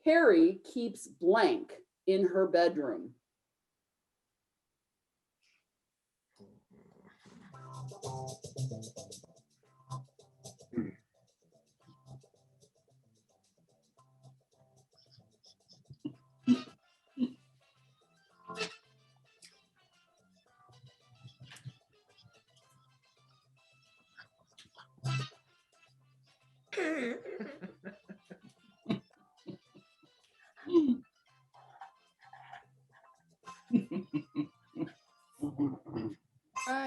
Harry keeps blank in her bedroom.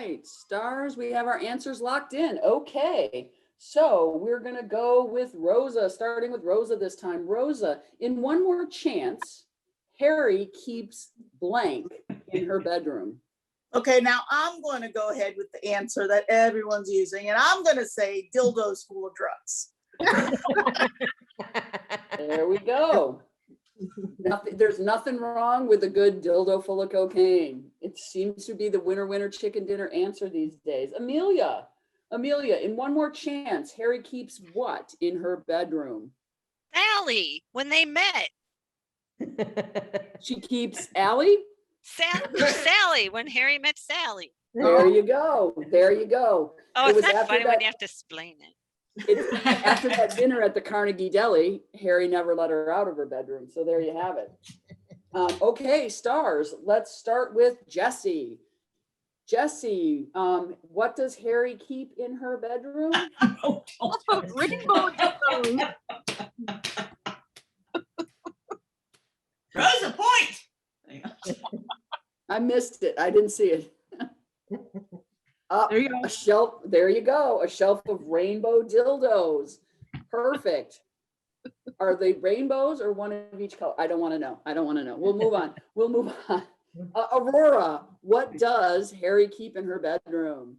right, stars, we have our answers locked in. Okay, so we're gonna go with Rosa, starting with Rosa this time. Rosa, in One More Chance, Harry keeps blank in her bedroom. Okay, now I'm going to go ahead with the answer that everyone's using, and I'm going to say dildos full of drugs. There we go. There's nothing wrong with a good dildo full of cocaine. It seems to be the winner chicken dinner answer these days. Amelia, in One More Chance, Harry keeps what in her bedroom? Sally, when they met. She keeps Allie? Sally, when Harry met Sally. There you go. There you go. Oh, It it's was not after funny that- when you have to explain it. After that dinner at the Carnegie Deli, Harry never let her out of her bedroom. So there you have it. Okay, stars. Let's start with Jesse. Jesse, what does Harry keep in her bedroom? Rainbow dildos. Rosa point. I missed it. I didn't see it. There you go. A shelf. There you go. A shelf of rainbow dildos. Perfect. Are they rainbows or one of each color? I don't want to know. I don't want to know. We'll move on. We'll move on. Aurora, what does Harry keep in her bedroom?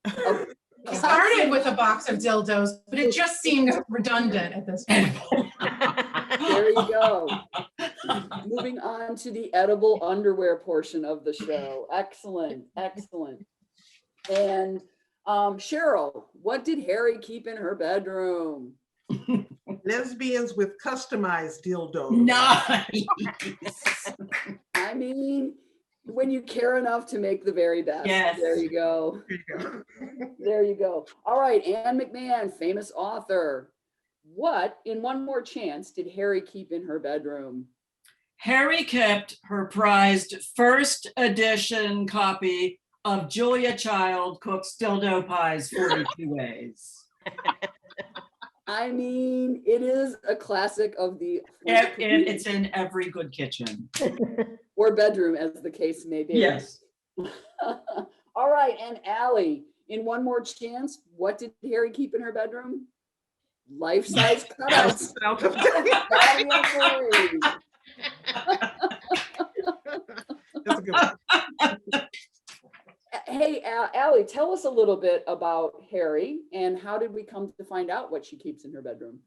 He started with a box of dildos, but it just seemed redundant at this point. There you go. Moving on to the edible underwear portion of the show. Excellent, excellent. And Cheryl, what did Harry keep in her bedroom? Lesbians with customized dildos. Nice. I mean, when you care enough to make the very best. Yes. There you go. There you go. There you go. All right, Anne McMan, famous author. What, in One More Chance, did Harry keep in her bedroom? Harry kept her prized first edition copy of Julia Child Cooks Dildo Pies 42 Ways. I mean, it is a classic of the It's in every good kitchen. or bedroom, as the case may be. Yes. All right, and Allie, in One More Chance, what did Harry keep in her bedroom? Life-size cutouts. Out of- That's a good one. Hey, Allie, tell us a little bit about Harry and how did we come to find out what she keeps in her bedroom?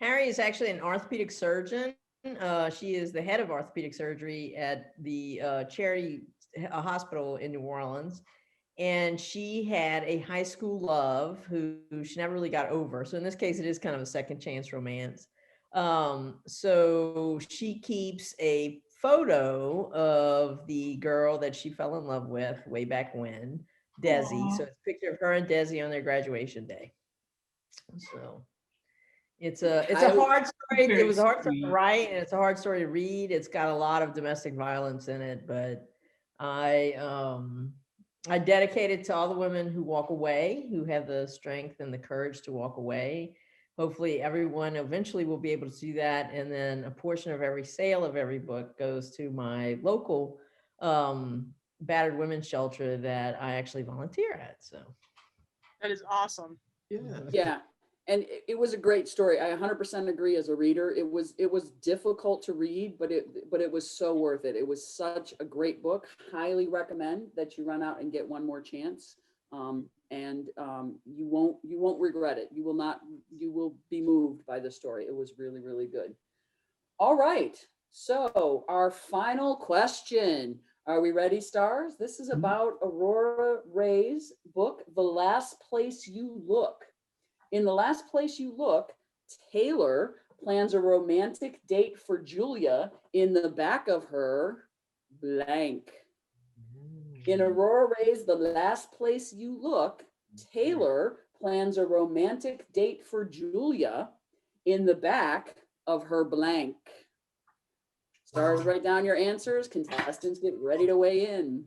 Harry is actually an orthopedic surgeon. She is the head of orthopedic surgery at the charity hospital in New Orleans. And she had a high school love who she never really got over. So in this case, it is kind of a second chance romance. So she keeps a photo of the girl that she fell in love with way back when, Desi. Aww. So it's a picture of her and Desi on their graduation day. So it's a hard story. It was a hard story to write, and it's a hard story to read. It's got a lot of domestic violence in it, but I dedicate it to all the women who walk away, who have the strength and the courage to walk away. Hopefully everyone eventually will be able to do that. And then a portion of every sale of every book goes to my local battered women's shelter that I actually volunteer at. So That is awesome. Yeah. Yeah, and it was a great story. I 100% agree as a reader. It was difficult to read, but it was so worth it. It was such a great book. Highly recommend that you run out and get One More Chance. You won't regret it. You will be moved by the story. It was really, really good. All right. So our final question. Are we ready, stars? This is about Aurora Rey's book, The Last Place You Look. In The Last Place You Look, Taylor plans a romantic date for Julia in the back of her blank. In Aurora Rey's The Last Place You Look, Taylor plans a romantic date for Julia in the back of her blank. Stars, write down your answers. Contestants, get ready to weigh in.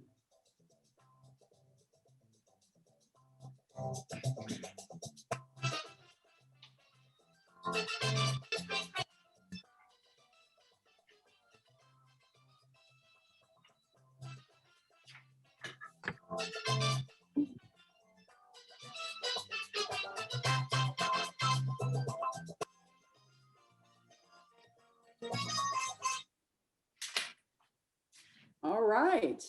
All right.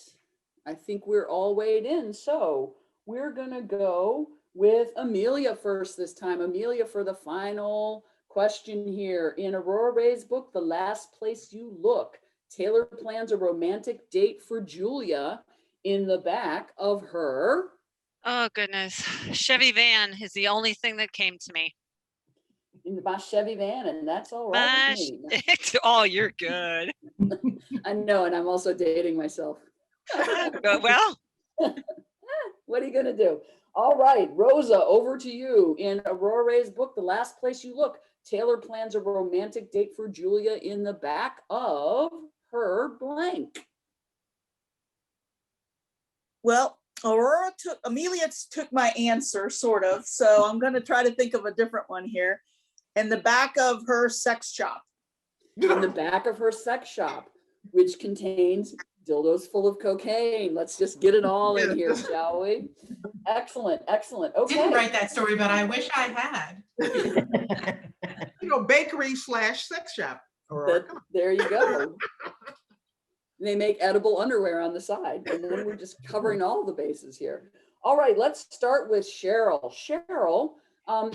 I think we're all weighed in. So we're gonna go with Amelia first this time. Amelia, for the final question here. In Aurora Rey's book, The Last Place You Look, Taylor plans a romantic date for Julia in the back of her. Oh, goodness. Chevy van is the only thing that came to me. In my Chevy van, and that's all right My with me. oh, you're good. I know, and I'm also dating myself. Well, What are you gonna do? All right, Rosa, over to you. In Aurora Rey's book, The Last Place You Look, Taylor plans a romantic date for Julia in the back of her blank. Well, Amelia took my answer, sort of. So I'm going to try to think of a different one here. In the back of her sex shop. In the back of her sex shop, which contains dildos full of cocaine. Let's just get it all in here, shall we? Excellent, excellent. Okay. Didn't write that story, but I wish I had. Bakery / sex shop. There you go. They make edible underwear on the side, and then we're just covering all the bases here. All right, let's start with Cheryl. Cheryl,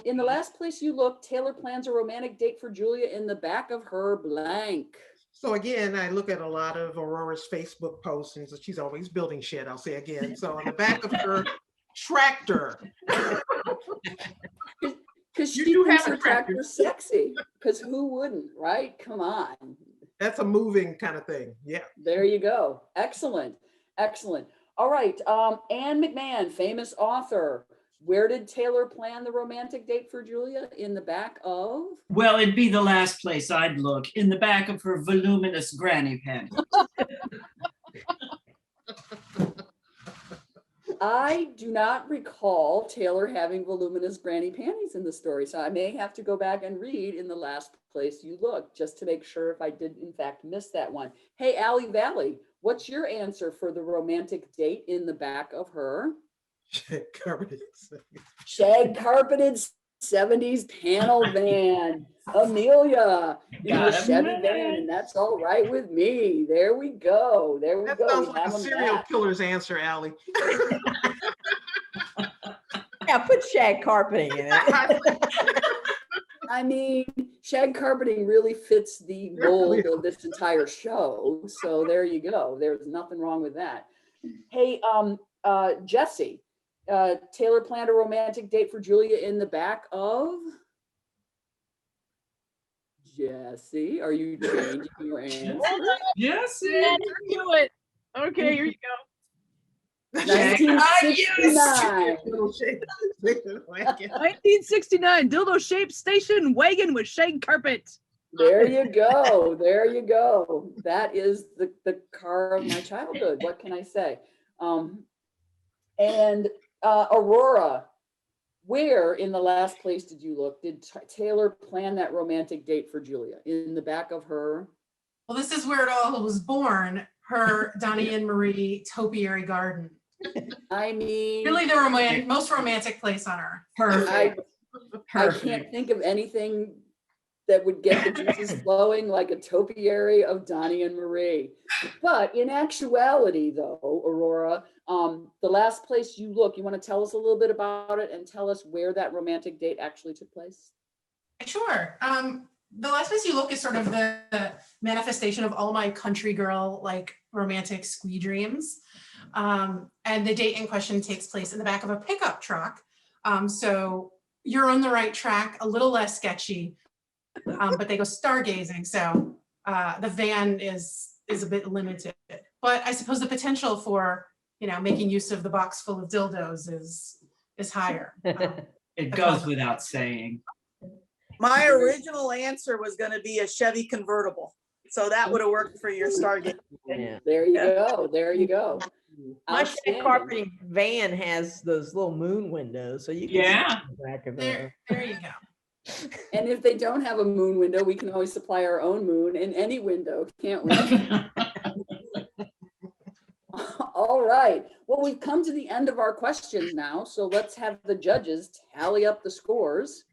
in The Last Place You Look, Taylor plans a romantic date for Julia in the back of her blank. So again, I look at a lot of Aurora's Facebook posts, and so she's always building shit, I'll say again. So on the back of her tractor. Because she do thinks have a her tractor sexy, because who wouldn't, right? Come on. That's a moving kind of thing. Yeah. There you go. Excellent. Excellent. All right. Anne McMan, famous author. Where did Taylor plan the romantic date for Julia? In the back of? Well, it'd be the last place I'd look, in the back of her voluminous granny panties. I do not recall Taylor having voluminous granny panties in the story, so I may have to go back and read In the Last Place You Look, just to make sure if I did in fact miss that one. Hey, Ali Vali, what's your answer for the romantic date in the back of her? Shag carpeted 70s panel van. Amelia, in a Chevy van, and that's all right with me. There we go. There we That go. sounds We like have a 'em serial back. killer's answer, Allie. Yeah, put shag carpeting in it. I mean, shag carpeting really fits the mold of this entire show. So there you go. There's nothing wrong with that. Hey, Jesse, Taylor planned a romantic date for Julia in the back of? Jesse, are you changing your answer? Yes. I knew it. Okay, here you go. 1969. 1969, dildo-shaped station wagon with shag carpet. There you go. There you go. That is the car of my childhood. What can I say? And Aurora, where in The Last Place Did You Look did Taylor plan that romantic date for Julia? In the back of her? Well, this is where it all was born. Her Donnie and Marie topiary garden. I mean, Really the most romantic place on earth. Perfect. I can't think of anything that would get the juices flowing like a topiary of Donnie and Marie. But in actuality, though, Aurora, The Last Place You Look, you want to tell us a little bit about it and tell us where that romantic date actually took place? Sure. The Last Place You Look is sort of the manifestation of all my country girl like romantic squee dreams. And the date in question takes place in the back of a pickup truck. So you're on the right track, a little less sketchy, but they go stargazing. So the van is a bit limited, but I suppose the potential for, making use of the box full of dildos is higher. It goes without saying. My original answer was going to be a Chevy convertible. So that would have worked for your Stargate. Yeah. There you go. There you go. My shag Outstanding. carpeting van has those little moon windows, so you can Yeah. see the back of There you go. And if they don't have a moon window, we can always supply our own moon in any window, can't we? All All right. Well, we've come to the end of our questions now, so let's have the judges tally up the scores.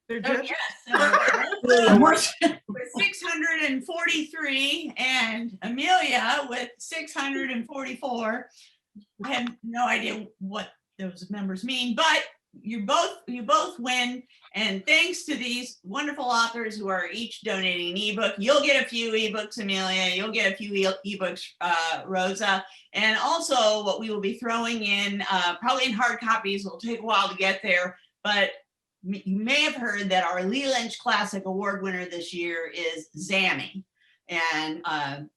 They're Oh, judges. yes. With 643 and Amelia with 644. I have no idea what those numbers mean, but you both win. And thanks to these wonderful authors who are each donating an ebook, you'll get a few ebooks, Amelia. You'll get a few ebooks, Rosa. And also what we will be throwing in, probably in hard copies, it'll take a while to get there, but you may have heard that our Lee Lynch Classic Award winner this year is Zammy, and a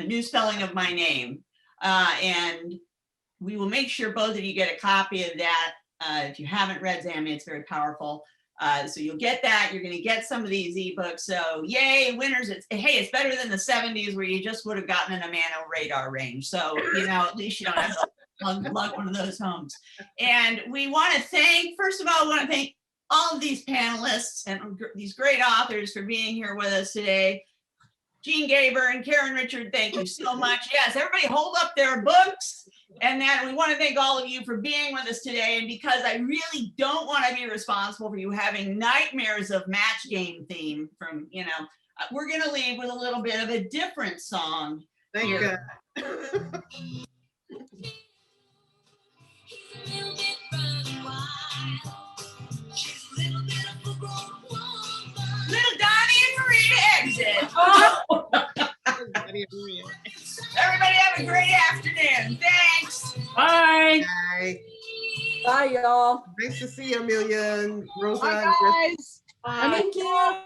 new spelling of my name. And we will make sure both of you get a copy of that. If you haven't read Zammy, it's very powerful. So you'll get that. You're going to get some of these ebooks. So yay, winners. Hey, it's better than the 70s where you just would have gotten an Amano radar range. So, at least you don't have to lug one of those homes. And we want to thank, first of all, we want to thank all of these panelists and these great authors for being here with us today. Jean Gayburn, Karen Richard, thank you so much. Yes, everybody hold up their books. And then we want to thank all of you for being with us today. And because I really don't want to be responsible for you having nightmares of match game theme from, we're going to leave with a little bit of a different song. Thank here. God. Little Donnie and Marie to exit. Everybody have a great afternoon. Thanks. Bye. Bye. Bye, y'all. Nice to see you, Amelia and Rosa. Bye, and Chris. guys. Thank you.